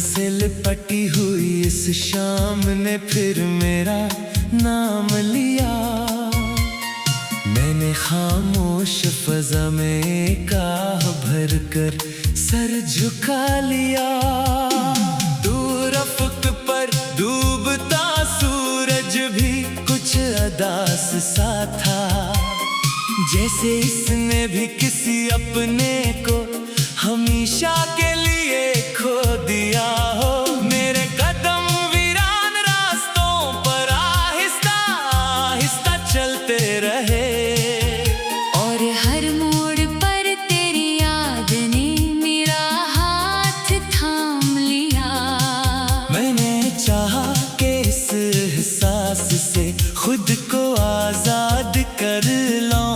से लिपटी हुई इस शाम ने फिर मेरा नाम लिया। मैंने खामोश फजा में एक आह भर कर सर झुका लिया। दूर अफ़क़ पर डूबता सूरज भी कुछ अदास सा था, जैसे इसने भी किसी अपने को हमेशा के लिए खो दिया हो। मेरे कदम वीरान रास्तों पर आहिस्ता आहिस्ता चलते रहे, और हर मोड़ पर तेरी याद ने मेरा हाथ थाम लिया। मैंने चाहा कि इस एहसास से खुद को आजाद कर लूं,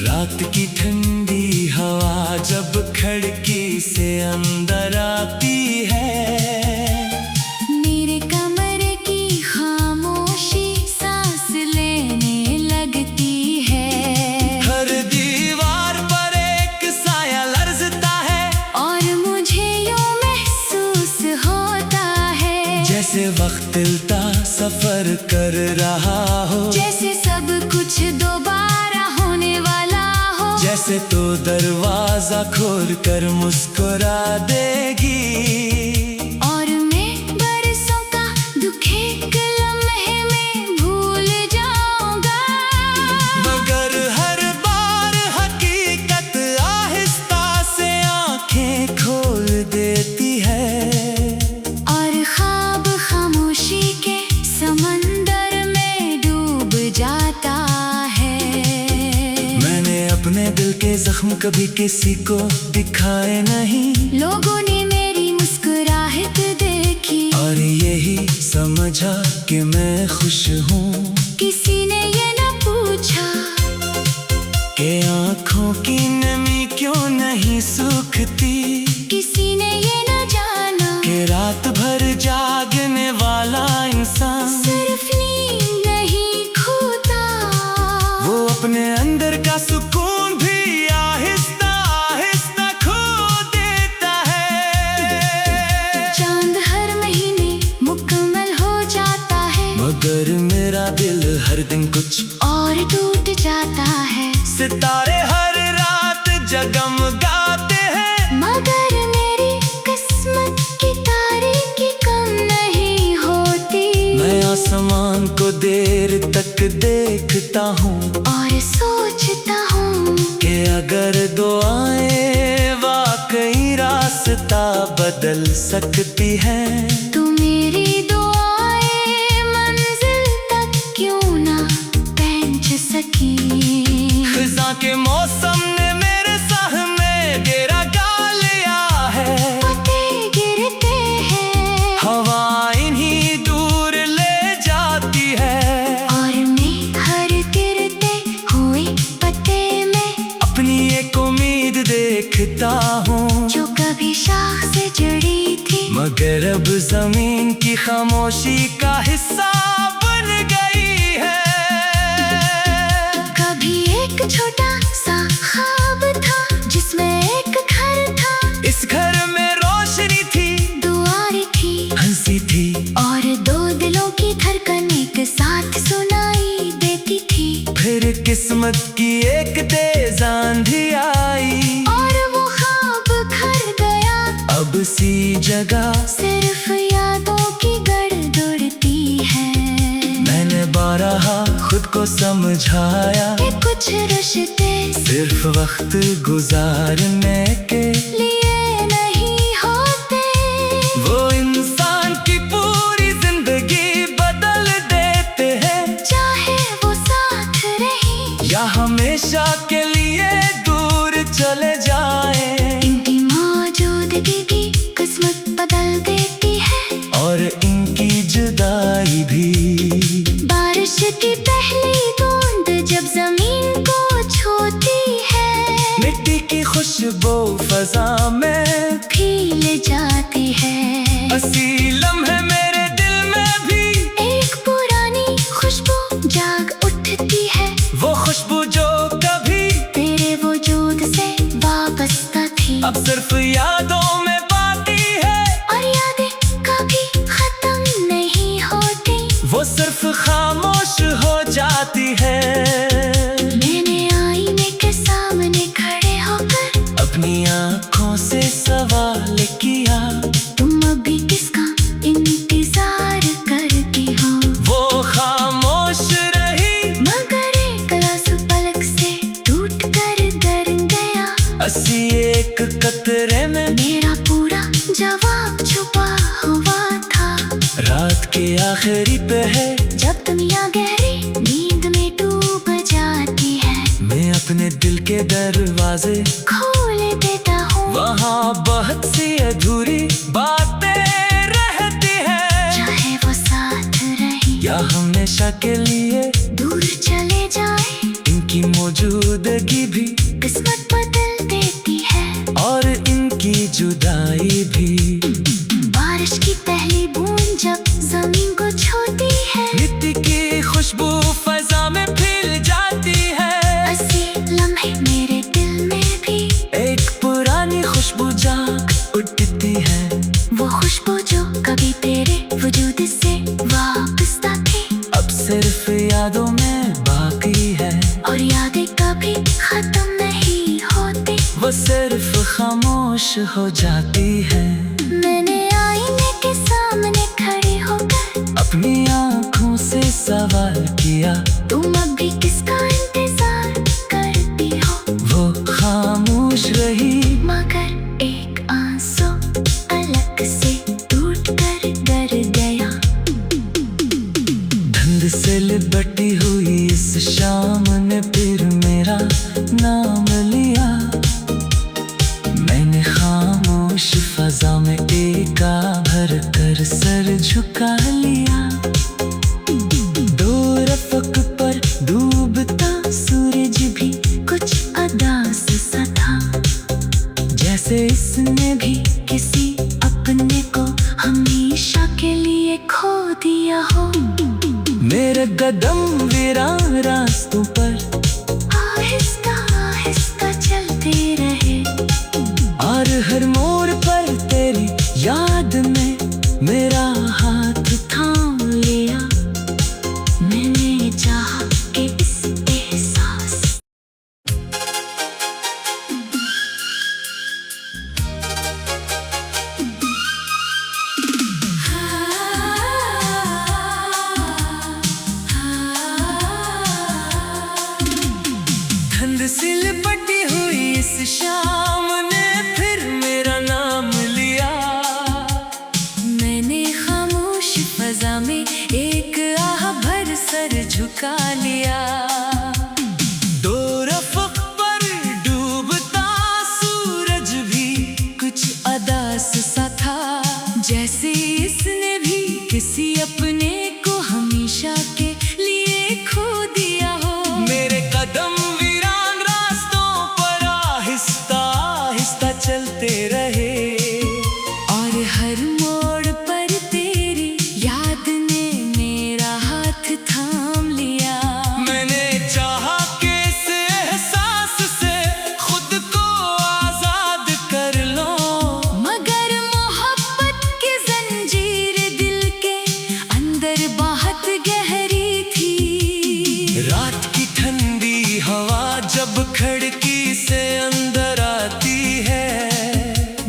रात की ठंडी हवा जब खिड़की से अंदर आती है। मेरे कमरे की खामोशी सांस लेने लगती है। हर दीवार पर एक साया लर्ज़ता है, और मुझे यूं महसूस होता है जैसे वक्त चलता सफर कर रहा हो, जैसे सब कुछ दोबारा होने वाला हो, जैसे तो दरवाजा खोल कर मुस्कुरा देगी। और मैं बरसों का दुख एक लम्हे में भूल जाऊंगा। मगर हर बार हकीकत आहिस्ता से आंखें खोल देती है, और ख्वाब खामोशी के समंदर में डूब जाता है। मैंने अपने दिल के जख्म कभी किसी को दिखाए नहीं, लोगों ने मेरी मुस्कुराहट देखी, और यही समझा कि मैं खुश हूँ। किसी ने ये न पूछा कि आँखों की नमी क्यों नहीं सूखती, किसी ने ये न जाना कि रात भर जागने वाला इंसान सिर्फ नींद नहीं खोता, वो अपने अंदर का सुकून भी आहिस्ता आहिस्ता खो देता है। चांद हर महीने मुकम्मल हो जाता है, मगर मेरा दिल हर दिन कुछ और टूट जाता है। सितारे हर रात जगमगाते हैं, मगर मेरी किस्मत की तारीकी कम नहीं होती। मैं आसमान को देर तक देखता हूँ, और सोचता हूँ कि अगर दुआएं वाकई रास्ता बदल सकती हैं, तू मेरी दुआएं मंजिल तक क्यों ना पहुंच सकी। खिज़ां के मौसम ने मेरे साह में घेरा डाल लिया है, पत्ते गिरते हैं, हवा इन्हीं दूर ले जाती है, और मैं हर गिरते हुए पत्ते में अपनी एक उम्मीद देखता हूँ, जो कभी शाख से जुड़ी थी, मगर अब जमीन की खामोशी का हिस्सा बन गई है। कभी एक छोटा सा ख्वाब था जिसमें एक घर था, इस घर में रोशनी थी, दुआरें थी, हंसी थी, और दो दिलों की धड़कन एक साथ सुनाई देती थी। फिर किस्मत की एक तेज आंधी आई, और वो ख्वाब खर गया, अब सी जगह सिर्फ यादों की गड़गड़ती है। मैंने बारहा खुद को समझाया कि कुछ रिश्ते सिर्फ वक्त गुजारने के लिए नहीं होते, वो इंसान की पूरी जिंदगी बदल देते हैं, चाहे वो साथ रहे या हमेशा के लिए दूर चले जाए। इनकी मौजूदगी भी किस्मत बदल देती है, और इनकी जुदाई भी। बारिश की पहली बूंद जब जमीन को छूती है, मिट्टी की खुशबू फजा में खिल जाती है। हंसी लम्हे मेरे दिल में भी एक पुरानी खुशबू जाग उठती है। यादों में बाकी है, और यादें कभी खत्म नहीं होती। वो सिर्फ खामोश हो जाती है। मैंने आईने के सामने खड़े होकर अपनी आँखों से सवाल किया, तुम अभी किसका इंतजार करती हो? वो खामोश रही मगर एक आंसू पलक से टूट कर गर गया। हंसी एक कतरे में मेरा पूरा जवाब छुपा हुआ था। रात के आखिरी पहर जब दुनिया गहरी नींद में डूब जाती है, मैं अपने दिल के दरवाजे खोल देता हूँ। वहाँ बहुत सी अधूरी बातें रहती है, चाहे वो साथ रहे या हमेशा के लिए दूर चले जाए, इनकी मौजूदगी भी किस्मत बदल देती है। और इनकी जुदाई भी। बारिश की पहली बूंद जब जमीन को छूती है, मिट्टी की खुशबू फजा में फैल जाती है। ऐसे लम्हे मेरे दिल में भी एक पुरानी खुशबू जाग उठती है, वो खुशबू जो कभी तेरे वजूद से वाबस्ता थी। अब सिर्फ यादों में बाकी है, और यादें कभी खत्म नहीं होती। वो सिर्फ खामोश हो जाती है। मैंने आईने के सामने खड़ी होकर अपनी आँखों से सवाल किया, तुम अभी किसका इंतजार करती हो? वो खामोश रही मगर एक आंसू अलग से टूट कर गर गया। धुंध से लिपटी हुई इस शाम ने फिर मेरा नाम लिया। मैंने खामोश फजा में एका भर कर सर झुका लिया। दो रफ़क़ पर डूबता सूरज भी कुछ अदास सा था, जैसे इसने भी किसी अपने को हमेशा के लिए खो दिया हो। मेरे कदम वीरान रास्तों पर आहिस्ता आहिस्ता चलते रहे, और हर मोड़ पर तेरी याद में मेरा हाथ थाम लिया। मैंने चाहा कि इस एहसास ठंड से लिपटी हुई इस शाम ने फिर मेरा नाम लिया। मैंने खामोश फजा में एक आह भर सर झुका लिया। दो रफ़क़ पर डूबता सूरज भी कुछ अदास सा था, जैसे इसने भी किसी अपने को हमेशा के लिए खो दिया हो। मेरे कदम वीरान रास्तों पर आहिस्ता आहिस्ता चलते रहे, और हर मोड़ पर तेरी याद ने मेरा हाथ थाम लिया। मैंने चाहा कि इस एहसास से खुद को आजाद कर लो, मगर मोहब्बत की जंजीर दिल के अंदर बहुत गहरी थी। रात की ठंडी हवा जब खिड़की से अंदर आती है,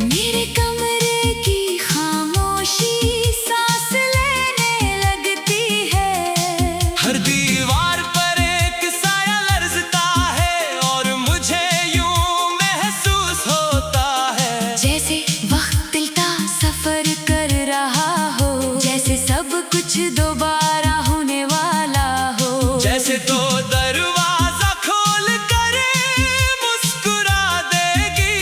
मेरे कमरे की खामोशी सांस लेने लगती है। हर दीवार पर एक साया लरजता है, और मुझे यूं महसूस होता है जैसे वक्त दिलता सफर कर रहा हो, जैसे सब कुछ दोबारा होने वाला हो। जैसे तो दरवाजा खोल कर मुस्कुरा देगी,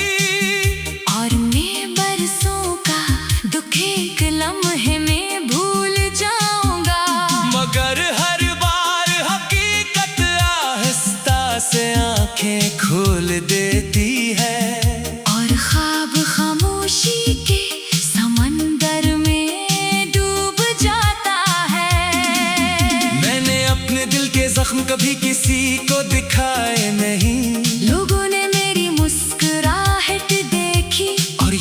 और मैं बरसों का दुख एक लम्हे में भूल जाऊंगा। मगर हर बार हकीकत आहिस्ता से आंखें खोल देती है। और ख्वाब खामोशी के समंदर में डूब जाता है। मैंने अपने दिल के जख्म कभी किसी को दिखाए नहीं, लोगों ने मेरी मुस्कुराहट देखी, और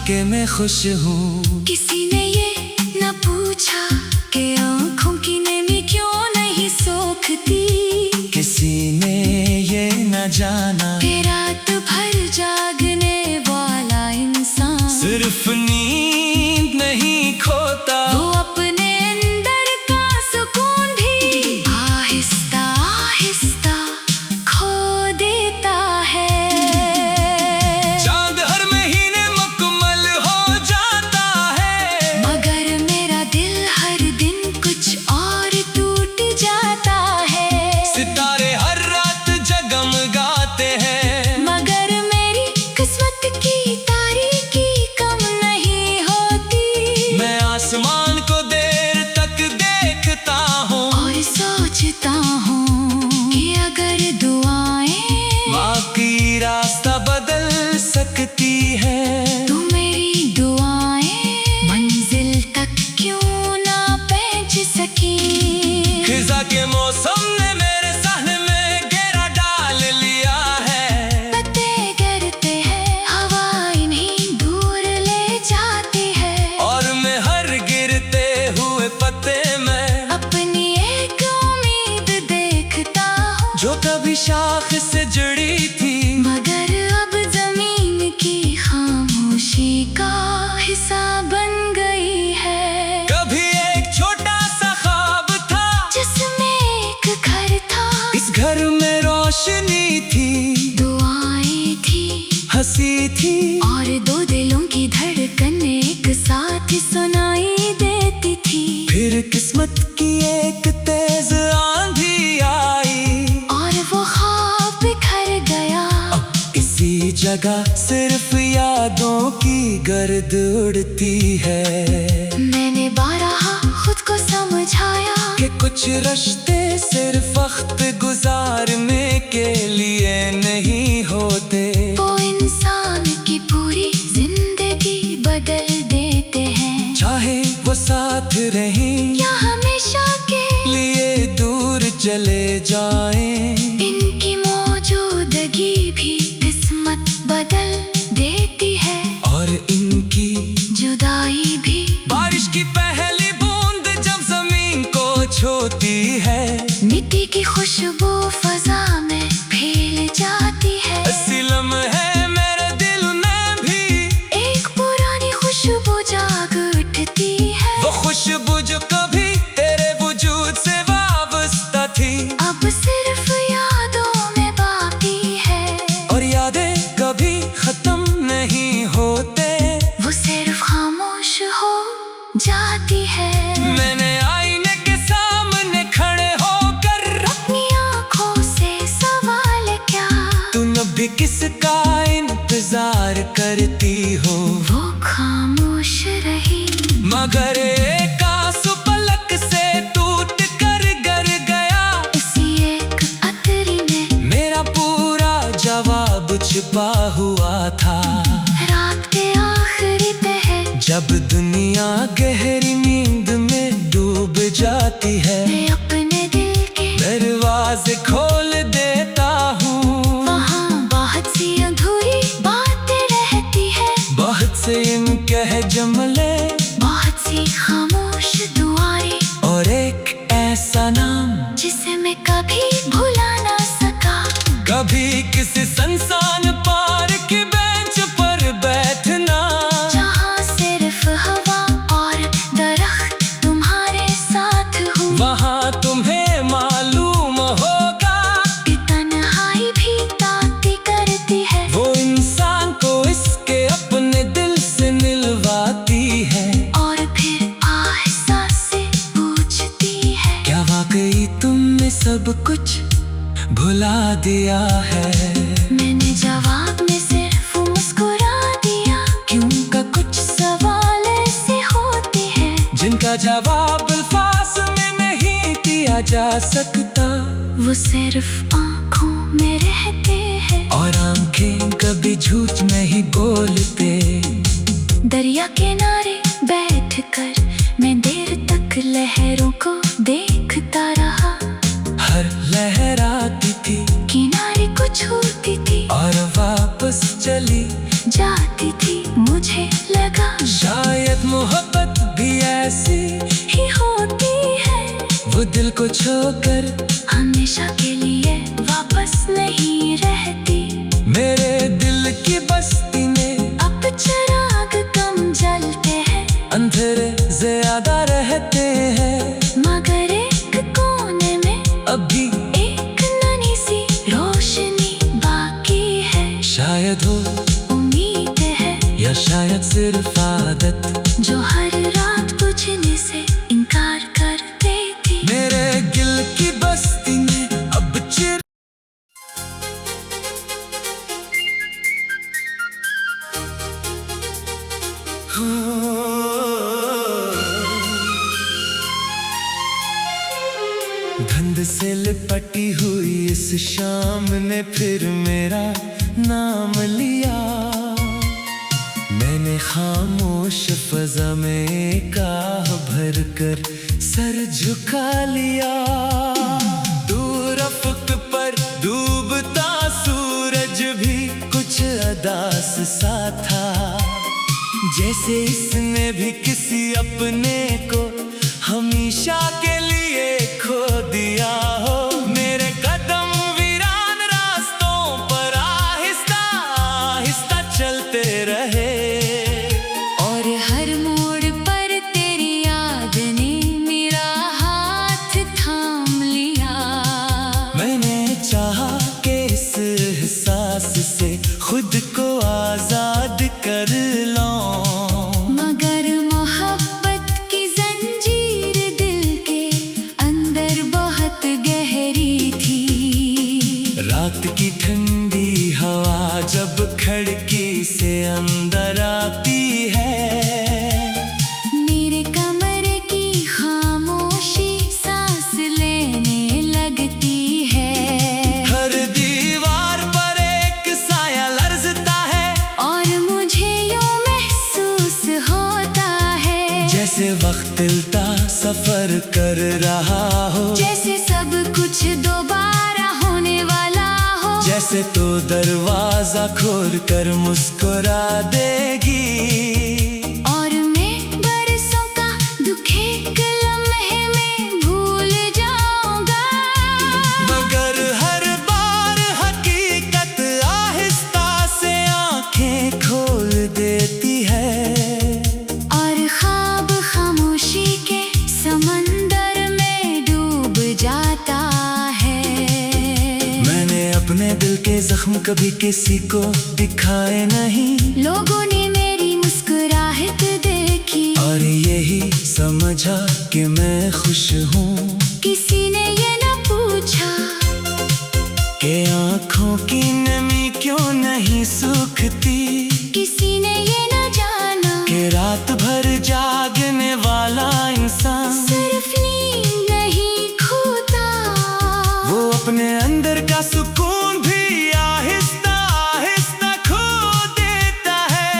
वाकई में खुश हूँ। किसी ने ये न पूछा कि आँखों की नमी क्यों नहीं सोखती। किसी ने ये न जाना कि रात भर जागने वाला इंसान सिर्फ नींद नहीं खोता, वो अपने अंदर का सुकून भी आहिस्ता आहिस्ता खो देता है। चांद हर महीने मुकम्मल हो जाता है, मगर मेरा दिल हर दिन कुछ और टूट जाता है। सितारे हर रात जगमगाते हैं, मगर मेरी किस्मत की तारीकी कम नहीं होती। मैं आसमान को देर तक देखता हूँ और सोचता हूँ कि अगर दुआएं बाकी रास्ता बदल सकती है, तो मेरी दुआएं मंजिल तक क्यों ना पहुंच सकी। खिजा के मौसम ने मेरे सहन में घेरा डाल लिया है, पत्ते गिरते हैं हवा इन्हीं दूर ले जाती है। और मैं हर गिरते हुए पत्ते में अपनी एक उम्मीद देखता हूँ जो कभी शाख से जुड़ी थी, मगर अब जमीन की खामोशी का हिस्सा बन गई है। कभी एक छोटा सा ख्वाब था, जिसमें एक घर था, इस घर में रोशनी थी, दुआएं थी हंसी थी, और दो दिलों की धड़कन एक साथ सुनाई देती थी। फिर किस्मत की एक तेज आंधी आई, और वो ख्वाब बिखर गया। इसी जगह सिर्फ यादों की गर्द उड़ती है। मैंने बारहा खुद को समझाया कि कुछ रिश्ते सिर्फ वक्त गुजारने के लिए नहीं होते, वो इंसान की पूरी जिंदगी बदल देते हैं। चाहे वो साथ रहें या हमेशा के लिए दूर चले जाएं, इनकी मौजूदगी भी किस्मत बदल देती है, और इनकी जुदाई भी। बारिश की पहली बूंद जब जमीन को छूती है, मिट्टी की खुशबू फजा में फैल जाती है। ऐसी लम्हे मेरे दिल में भी एक पुरानी खुशबू जाग उठती है। वो खुशबू जो कभी तेरे वजूद से वाबस्ता थी, अब सिर्फ यादों में बाकी है। और यादें कभी खत्म नहीं होते, वो सिर्फ खामोश हो जाती है। मैंने आईने के सामने खड़े होकर अपनी आँखों से सवाल क्या, तुम अब भी किसका इंतजार करती हो, वो खामोश रही। मगर एक आंसू पलक से टूट कर गर गया, इसी एक अतरी में मेरा पूरा जवाब छिपा हुआ था। रात के आखिरी पहर जब दुनिया गहरी नींद में डूब जाती है, मैं अपने दिल के दरवाजे खोल देता हूँ, वहाँ बहुत सी अधूरी बातें रहती है। बहुत से इनके जुमले बहुत सी खामोश दुआएं, और एक ऐसा नाम जिसे मैं कभी भुला ना सका। कभी किसी संसान पार की बेंच पर बैठना, जहाँ सिर्फ हवा और दरख्त तुम्हारे साथ हो। वहाँ तुम्हें मालूम होगा कि तन्हाई भी ताकती करती है। वो इंसान को इसके अपने दिल से मिलवाती है, और फिर आहिस्ता से पूछती है, क्या वाकई तुमने सब कुछ भुला दिया है। मैंने जवाब में सिर्फ मुस्कुरा दिया। क्यों का कुछ सवाल ऐसे होते हैं जिनका जवाब अल्फाज में नहीं दिया जा सकता, वो सिर्फ आँखों में रहते हैं। और आंखें कभी झूठ नहीं बोलते। दरिया किनारे बैठकर मैं देर तक लहरों को देखता रहा। हर लहर आती थी, किनारे को छूती थी और वापस चली जाती थी। मुझे लगा को छोड़कर हमेशा के लिए वापस नहीं रहती। मेरे दिल की बस्ती में अब चिराग कम जलते हैं, अंधेरे ज्यादा रहते हैं, मगर एक कोने में अभी एक नन्ही सी रोशनी बाकी है। शायद हो उम्मीद है या शायद सिर्फ आदत, जो हर रात बुझने से इनकार कर देती। मेरे दिल की बस्ती में अब चिर धुंध से लिपटी हुई इस शाम ने फिर मेरा नाम लिया। मैंने खामोश फजा में एक आह भर कर सर झुका लिया। दूर अफ़क़ पर डूबता सूरज भी कुछ अदास सा था, जैसे इसने भी किसी अपने को हमेशा के लिए खो दिया हो। मेरे कदम वीरान रास्तों पर आहिस्ता आहिस्ता चलते रहे, और हर मोड़ पर तेरी याद ने मेरा हाथ थाम लिया। मैंने चाहा कि इस एहसास से खुद को आजाद कर लूं, मगर मोहब्बत की जंजीर दिल के अंदर बहुत गहरी थी। रात की ठंडी हवा जब खिड़की से अंदर आती है, मेरे कमरे की खामोशी सांस लेने लगती है। हर दीवार पर एक साया लर्जता है, और मुझे यूं महसूस होता है जैसे वक्त चलता सफर कर रहा हो, जैसे सब कुछ दोबारा होने वाला हो। जैसे तो दरवाजा खोल कर मुस्कुरा देगी, और मैं बरसों का दुख एक लम्हे में भूल जाऊंगा। मगर हर बार हकीकत आहिस्ता से आंखें खोल देती है, और ख्वाब खामोशी के समंदर में डूब जाता है। मैंने अपने दिल के जख्म कभी किसी को दिखाए नहीं, लोगों ने मेरी मुस्कुराहट देखी, और यही समझा कि मैं खुश हूँ। किसी ने ये न पूछा कि आँखों की नमी क्यों नहीं सूखती, किसी ने ये न जाना कि रात भर जागने वाला इंसान सिर्फ नींद नहीं खोता, वो अपने अंदर का सुकून भी आहिस्ता आहिस्ता खो देता है।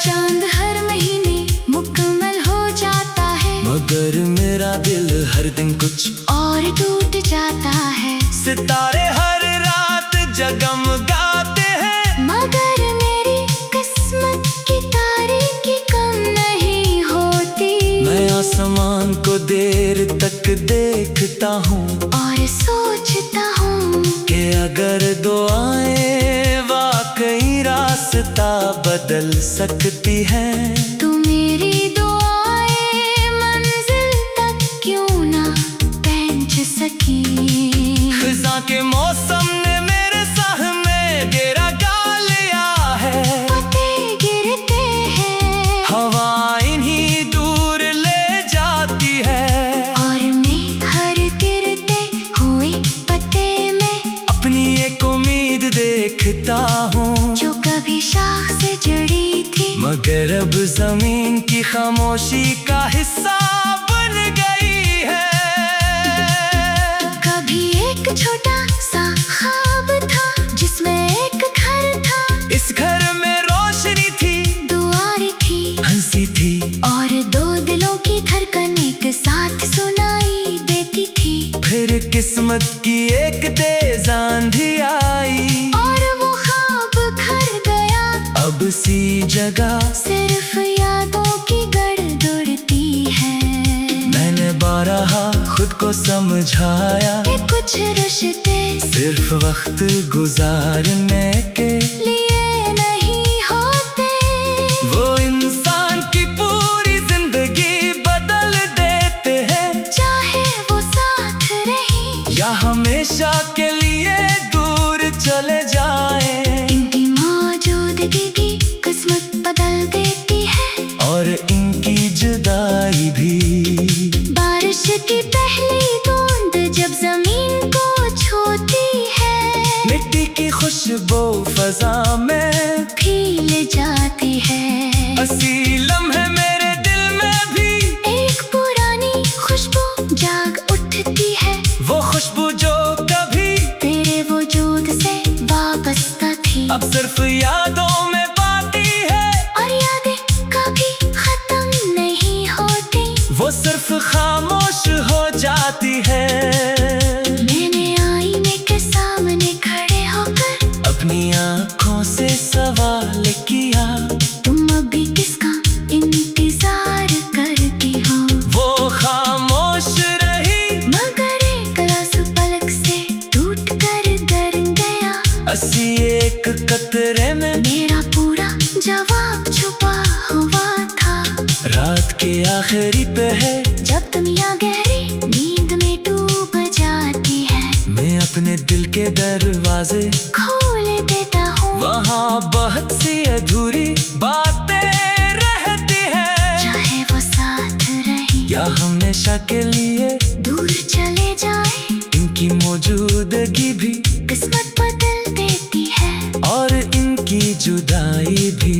चांद हर महीने मुकम्मल हो जाता है, मगर मेरा दिल हर दिन कुछ, और टूट जाता है। सितारे हर रात जगमगाते हैं, मगर मेरी किस्मत की तारीकी कम नहीं होती। मैं आसमान को देर तक देखता हूँ, और सोचता हूँ कि अगर दुआएं वाकई रास्ता बदल सकती हैं, तो मेरी दुआएं मंजिल तक क्यों ना पहुंच सकी। खिज़ां के मौसम ने मेरे साह में घेरा डाल लिया है, पत्ते गिरते हैं हवा इन्हीं दूर ले जाती है, और मैं हर गिरते हुए पत्ते में अपनी एक उम्मीद देखता हूँ, जो कभी शाख से जुड़ी थी, मगर अब जमीन की खामोशी का हिस्सा बन गई है। कभी एक छोटा सा ख्वाब था जिसमें एक घर था, इस घर में रोशनी थी, दुआएं थी, हंसी थी, और दो दिलों की धड़कन एक साथ सुनाई देती थी। फिर किस्मत की एक तेज आंधी आई, और वो ख्वाब घर गया, अब सी जगह सिर्फ यादों की गड़गड़ती है। मैंने बारहा खुद को समझाया कि कुछ रिश्ते सिर्फ वक्त गुजारने के लिए नहीं होते। वो इंसान की पूरी जिंदगी बदल देते हैं, चाहे वो साथ रहे या हमेशा के लिए दूर चले जाए। इनकी मौजूदगी भी किस्मत बदल देती है, और इनकी जुदाई भी। बारिश की पहली बूंद जब जमीन को छूती है, मिट्टी की खुशबू फजा में फील जाती है। हंसी लम्हे मेरे दिल में भी एक पुरानी खुशबू जाग उठती है, वो खुशबू जो कभी तेरे वजूद से वाबस्ता थी। अब सिर्फ यादों में बाती है, और यादें कभी खत्म नहीं होती। वो सिर्फ खामोश हो जाती है। मैंने आईने के सामने खड़े होकर अपनी आँखों से सवाल किया, तुम अभी किसका इंतजार करती हो। वो खामोश रही मगर एक लफ्ज़ पलक से टूट कर गर गया। हंसी एक कतरे में मेरा पूरा जवाब छुपा हुआ था। रात के आखिरी पहर जब दुनिया गहरी नींद में डूब जाती है, मैं अपने दिल के दरवाजे खोल देता हूँ। वहाँ बहुत सी अधूरी बातें रहती हैं, चाहे वो साथ रहे या हमेशा के लिए दूर चले जाए, इनकी मौजूदगी भी किस्मत बदल देती है। और इनकी जुदाई भी।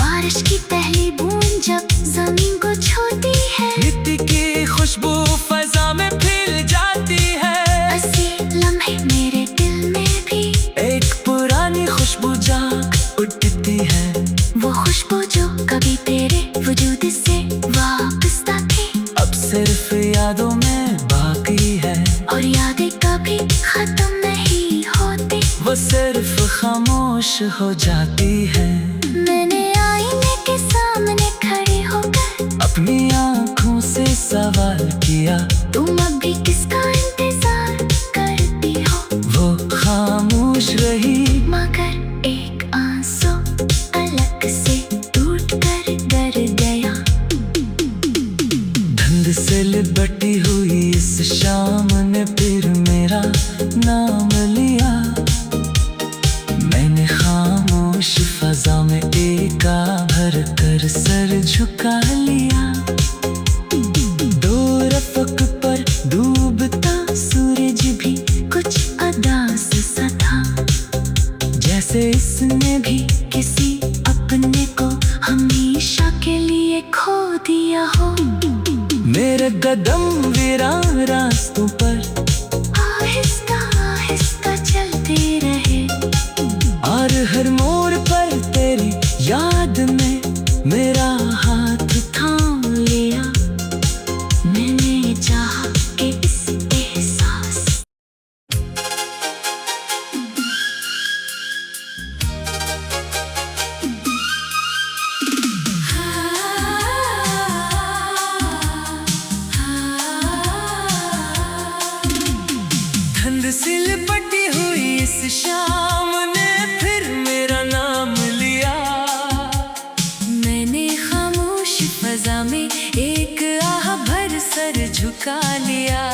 बारिश की पहली बूंद जब जमीन को छूती है, मिट्टी की खुशबू फजा में फैल जाती है। हंसी लम्हे मेरे दिल में भी एक पुरानी खुशबू जाग उठती है, वो खुशबू जो कभी तेरे वजूद से वाबस्ता थी। अब सिर्फ यादों में बाकी है, और यादें कभी खत्म नहीं होती। वो सिर्फ खामोश हो जाती है। मैंने आईने के सामने खड़े होकर अपनी आँखों से सवाल किया, तुम अभी किसका इंतजार करती हो। वो खामोश रही मगर एक आंसू अलग से टूट कर गर गया। धुंध से लिपटी हुई इस शाम ने फिर मेरा नाम लिया। मैंने खामोश फजा में एका भर कर सर झुका लिया। दो रफ़क़ पर डूबता सूरज भी कुछ अदास सा था, जैसे इसने भी किसी अपने को हमेशा के लिए खो दिया हो। मेरे कदम वीरान रास्तों पर आहिस्ता आहिस्ता चलते रहे, और हर मोड़ पर तेरी याद में मेरा हाथ थाम लिया। मैंने चाहा कि इस एहसास धुंध से लिपटी हुई इस शाम ने फिर मेरा नाम लिया। मैंने खामोश फजा में एक आह भर सर झुका लिया।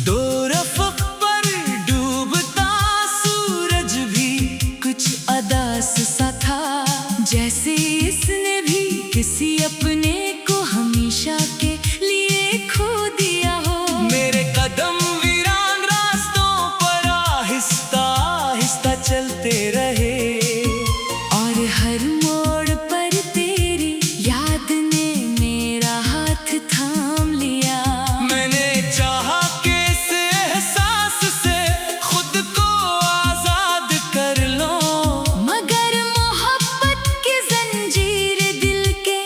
दो रफ़क़ पर डूबता सूरज भी कुछ अदास सा था, जैसे इसने भी किसी अपने को हमेशा के लिए खो दिया हो। मेरे कदम वीरान रास्तों पर आहिस्ता आहिस्ता चलते रहे, और हर मोड़ पर तेरी याद ने मेरा हाथ थाम लिया। मैंने चाहा कि इस एहसास से खुद को आजाद कर लो, मगर मोहब्बत की जंजीर दिल के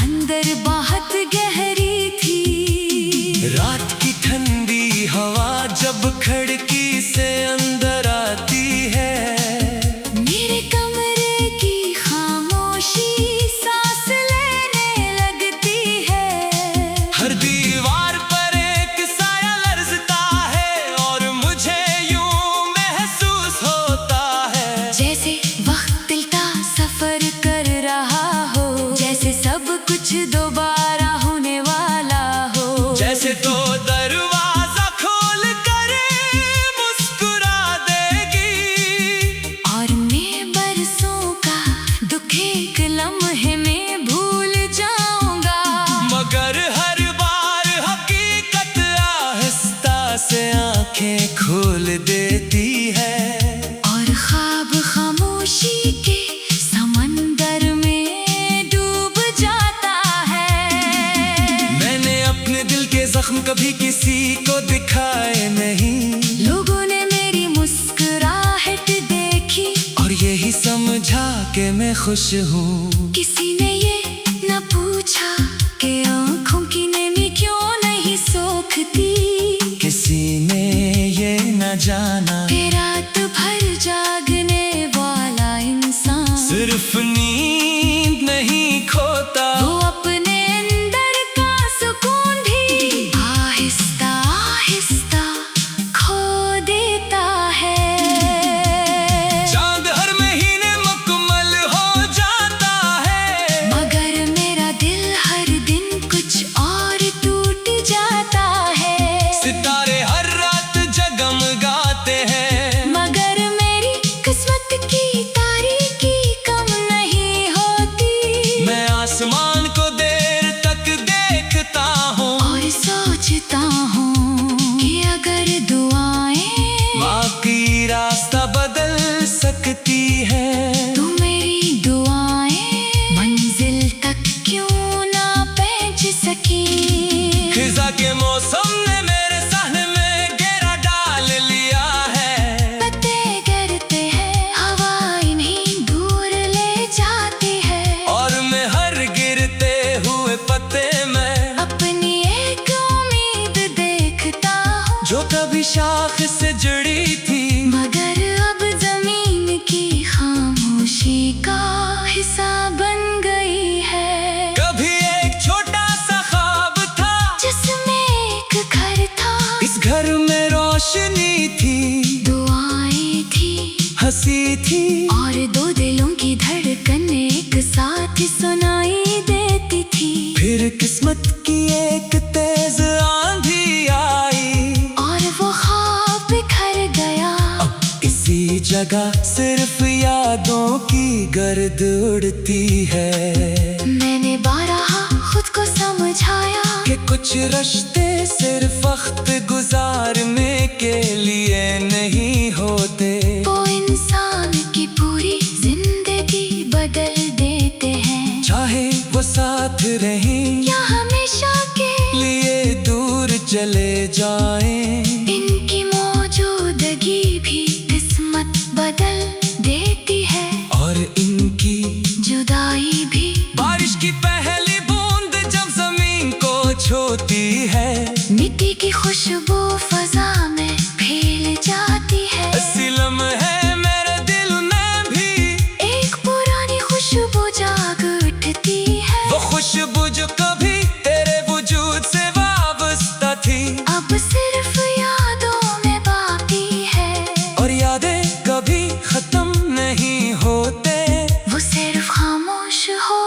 अंदर बहुत गहरी थी। रात की ठंडी हवा जब खिड़की से अंदर आती है, मेरे कमरे की खामोशी सांस लेने लगती है। हर दीवार पर के मैं खुश हूँ। किसी ने ये न पूछा कि आँखों की नमी क्यों नहीं सोखती। किसी ने ये न जाना कि रात भर जागने वाला इंसान सिर्फ नींद नहीं खोता, वो अपने अंदर का सुकून भी आहिस्ता आहिस्ता खो देता है। चांद हर महीने मुकम्मल हो जाता है, मगर मेरा दिल हर दिन कुछ और टूट जाता है। सितारे हर रात जगमगाते हैं, मगर मेरी किस्मत की तारीकी कम नहीं होती। मैं आसमान को देर तक देखता हूँ और सोचता हूँ कि अगर दुआएं बाकी रास्ता बदल सकती है। तो मेरी दुआएं मंजिल तक क्यों ना पहुंच सकी। खिजा के मौसम ने मेरे सहने में घेरा डाल लिया है, पत्ते गिरते हैं हवा इन्हीं दूर ले जाती है। और मैं हर गिरते हुए पत्ते में अपनी एक उम्मीद देखता हूँ जो कभी शाख से जुड़ी थी, मगर अब जमीन की खामोशी का हिस्सा बन गई है। कभी एक छोटा सा ख्वाब था, जिसमें एक घर था, इस घर में रोशनी थी, दुआएं थी हंसी थी, और दो दिलों की धड़कन एक साथ सुनाई देती थी। फिर किस्मत की एक तेज आंधी आई, और वो ख्वाब बिखर गया। इसी जगह सिर्फ यादों की गर्द उड़ती है। मैंने बारहा खुद को समझाया कि कुछ रिश्ते सिर्फ वक्त गुजारने के लिए नहीं होते, वो इंसान की पूरी जिंदगी बदल देते हैं। चाहे वो साथ रहें या हमेशा के लिए दूर चले जाएं, इनकी मौजूदगी भी किस्मत बदल देती है। और इनकी जुदाई भी बारिश की पहली बूंद जब जमीन को छूती है, मिट्टी की खुशबू फजा में फैल जाती है। ऐसी लम्हे मेरे दिल में भी एक पुरानी खुशबू जाग उठती है। वो खुशबू जो कभी तेरे वजूद से वाबस्ता थी, अब सिर्फ यादों में बाकी है। और यादें कभी खत्म नहीं होते, वो सिर्फ खामोश हो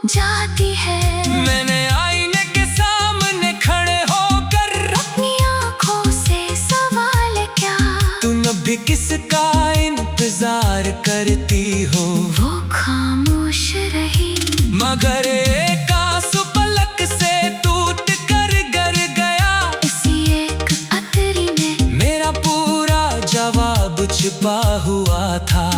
जाती है। मैंने आईने के सामने खड़े होकर अपनी आँखों से सवाल क्या, तुम अब भी किसका इंतजार करती हो। वो खामोश रही, मगर एक आंसू पलक से टूट कर गर गया, इसी एक अतरी में मेरा पूरा जवाब छिपा हुआ था।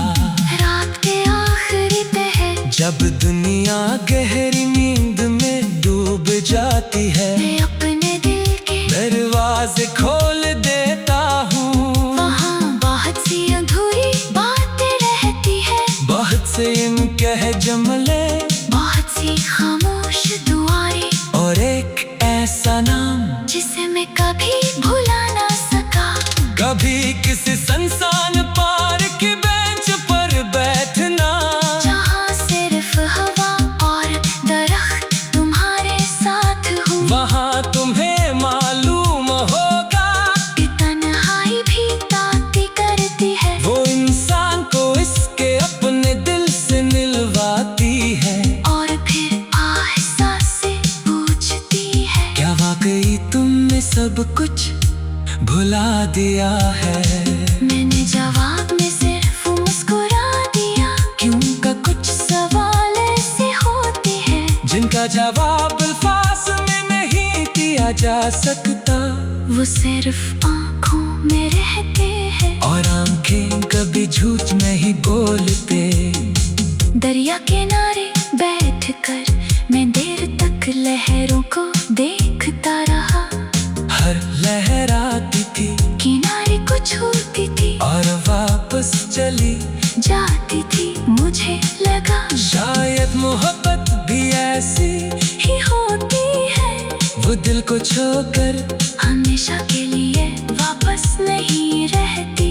रात के आखिरी पहर जब दुनिया गहरी नींद में डूब जाती है, मैं अपने दिल के दरवाजे खोल देता हूँ। वहाँ बहुत सी अधूरी बातें रहती है, बहुत से इनके जमले, बहुत सी खामोश दुआएं, और एक ऐसा नाम जिसे मैं कभी भुला ना सका। कभी किसी संसान पार्क की बेंच पर बैठना, जहाँ सिर्फ हवा और दरख्त तुम्हारे साथ हूँ। वहाँ तुम्हें मालूम होगा कि तन्हाई भी ताकती करती है। वो इंसान को इसके अपने दिल से मिलवाती है, और फिर आहिस्ता से पूछती है, क्या वाकई तुमने सब कुछ भुला दिया है। मैंने जवाब में सिर्फ मुस्कुरा दिया। क्यों का कुछ सवाल ऐसे होते हैं जिनका जवाब अल्फाज में नहीं दिया जा सकता, वो सिर्फ आँखों में रहते हैं। और आंखें कभी झूठ नहीं बोलते। दरिया किनारे बैठकर मैं देर तक लहरों को देखता रहा। हर लहर आती थी, किनारे को छूती थी और वापस चली जाती थी। मुझे को छोड़कर हमेशा के लिए वापस नहीं रहती।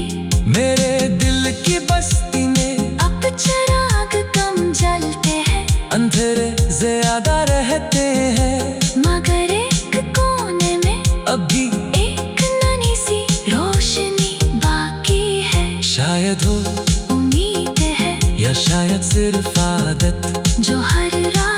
मेरे दिल की बस्ती में अब चिराग कम जलते हैं, अंधेरे ज्यादा रहते हैं, मगर एक कोने में अभी एक नन्ही सी रोशनी बाकी है। शायद हो उम्मीद है या शायद सिर्फ आदत जो हर रात